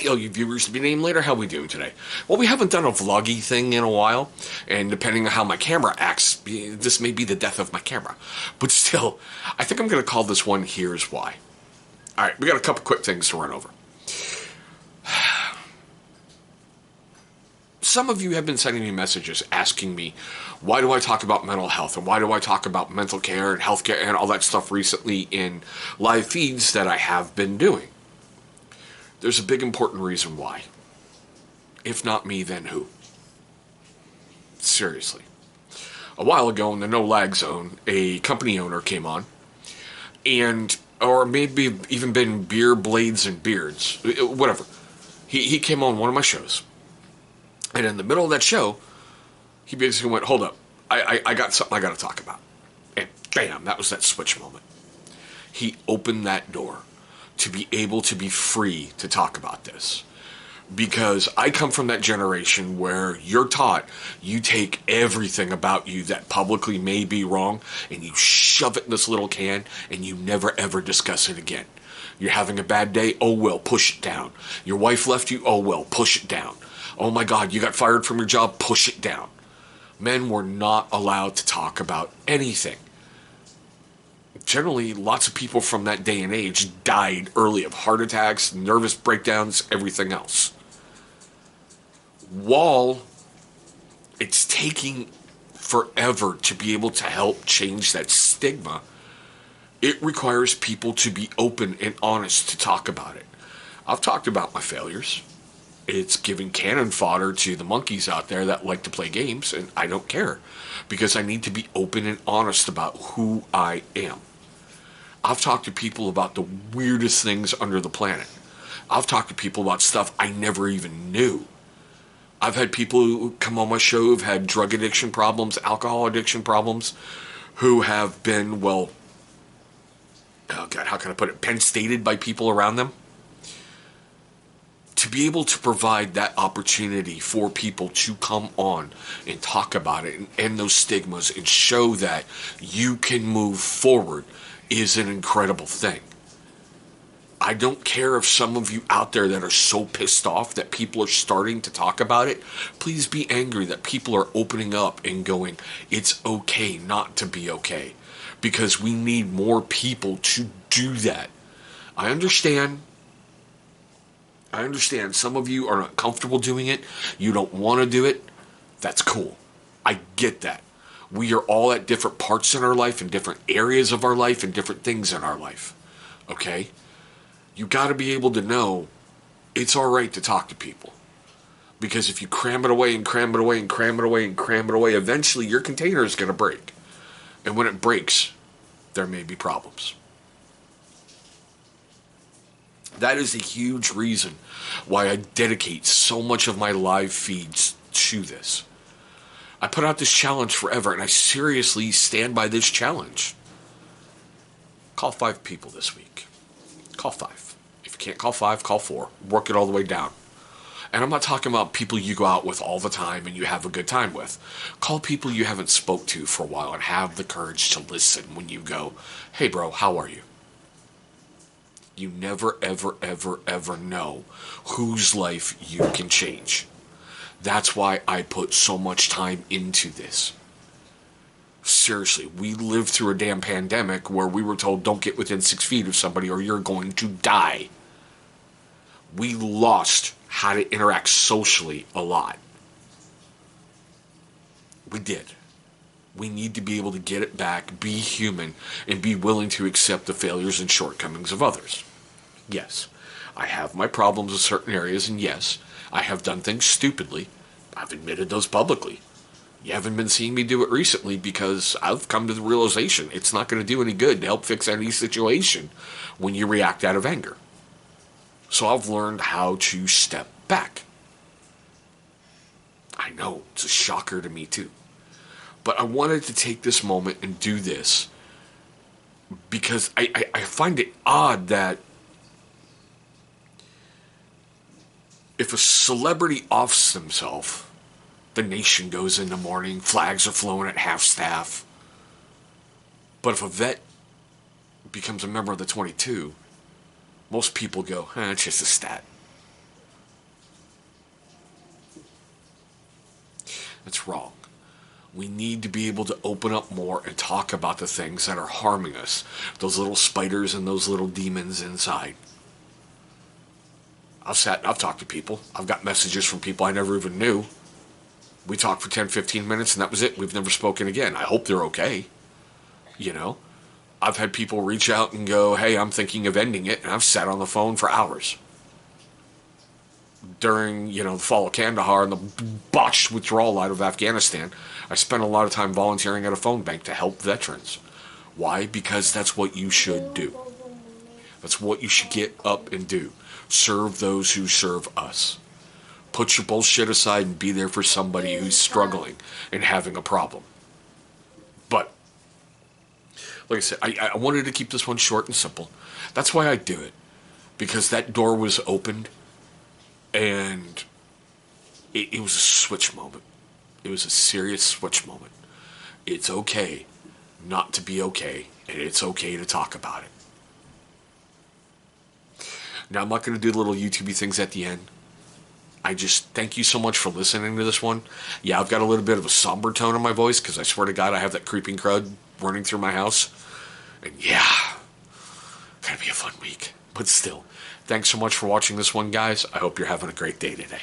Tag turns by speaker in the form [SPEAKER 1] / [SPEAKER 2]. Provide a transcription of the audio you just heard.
[SPEAKER 1] Hey, all you viewers to be named later, how we doing today? Well, we haven't done a vloggy thing in a while, and depending on how my camera acts, this may be the death of my camera. But still, I think I'm going to call this one Here's Why. Alright, we got a couple quick things to run over. Some of you have been sending me messages asking me, why do I talk about mental health, and why do I talk about mental care and healthcare and all that stuff recently in live feeds that I have been doing? There's a big important reason why. If not me, then who? Seriously. A while ago in the No Lag Zone, a company owner came on, and, or maybe even been Beer, Blades, and Beards, whatever. He came on one of my shows, and in the middle of that show, he basically went, hold up, I got something I got to talk about. And bam, that was that switch moment. He opened that door to be able to be free to talk about this. Because I come from that generation where you're taught you take everything about you that publicly may be wrong and you shove it in this little can and you never ever discuss it again. You're having a bad day, oh well, push it down. Your wife left you, oh well, push it down. Oh my God, you got fired from your job, push it down. Men were not allowed to talk about anything. Generally, lots of people from that day and age died early of heart attacks, nervous breakdowns, everything else. While it's taking forever to be able to help change that stigma, it requires people to be open and honest to talk about it. I've talked about my failures. It's giving cannon fodder to the monkeys out there that like to play games, and I don't care because I need to be open and honest about who I am. I've talked to people about the weirdest things under the planet. I've talked to people about stuff I never even knew. I've had people who come on my show who've had drug addiction problems, alcohol addiction problems, who have been, well, oh God, how can I put it, Penn stated by people around them. To be able to provide that opportunity for people to come on and talk about it and end those stigmas and show that you can move forward is an incredible thing. I don't care if some of you out there that are so pissed off that people are starting to talk about it, please be angry that people are opening up and going, it's okay not to be okay. Because we need more people to do that. I understand some of you are not comfortable doing it. You don't want to do it. That's cool. I get that. We are all at different parts in our life and different areas of our life and different things in our life. Okay? You got to be able to know it's all right to talk to people. Because if you cram it away and cram it away and cram it away and cram it away, eventually your container is going to break. And when it breaks, there may be problems. That is a huge reason why I dedicate so much of my live feeds to this. I put out this challenge forever, and I seriously stand by this challenge. Call 5 people this week. Call 5. If you can't call 5, call 4. Work it all the way down. And I'm not talking about people you go out with all the time and you have a good time with. Call people you haven't spoke to for a while and have the courage to listen when you go, hey bro, how are you? You never, ever, ever, ever know whose life you can change. That's why I put so much time into this. Seriously, we lived through a damn pandemic where we were told don't get within 6 feet of somebody or you're going to die. We lost how to interact socially a lot. We did. We need to be able to get it back, be human, and be willing to accept the failures and shortcomings of others. Yes, I have my problems in certain areas, and yes, I have done things stupidly. I've admitted those publicly. You haven't been seeing me do it recently because I've come to the realization it's not going to do any good to help fix any situation when you react out of anger. So I've learned how to step back. I know, it's a shocker to me too. But I wanted to take this moment and do this because I find it odd that if a celebrity offs themselves, the nation goes in the morning, flags are flown at half-staff. But if a vet becomes a member of the 22, most people go, it's just a stat. It's wrong. We need to be able to open up more and talk about the things that are harming us. Those little spiders and those little demons inside. I've talked to people. I've got messages from people I never even knew. We talked for 10, 15 minutes and that was it. We've never spoken again. I hope they're okay. You know? I've had people reach out and go, hey, I'm thinking of ending it. And I've sat on the phone for hours. During, the fall of Kandahar and the botched withdrawal out of Afghanistan, I spent a lot of time volunteering at a phone bank to help veterans. Why? Because that's what you should do. That's what you should get up and do. Serve those who serve us. Put your bullshit aside and be there for somebody who's struggling and having a problem. But, like I said, I wanted to keep this one short and simple. That's why I do it. Because that door was opened and it was a switch moment. It was a serious switch moment. It's okay not to be okay, and it's okay to talk about it. Now, I'm not going to do little YouTubey things at the end. I just thank you so much for listening to this one. Yeah, I've got a little bit of a somber tone in my voice because I swear to God I have that creeping crud running through my house. And yeah, gonna be a fun week. But still, thanks so much for watching this one, guys. I hope you're having a great day today.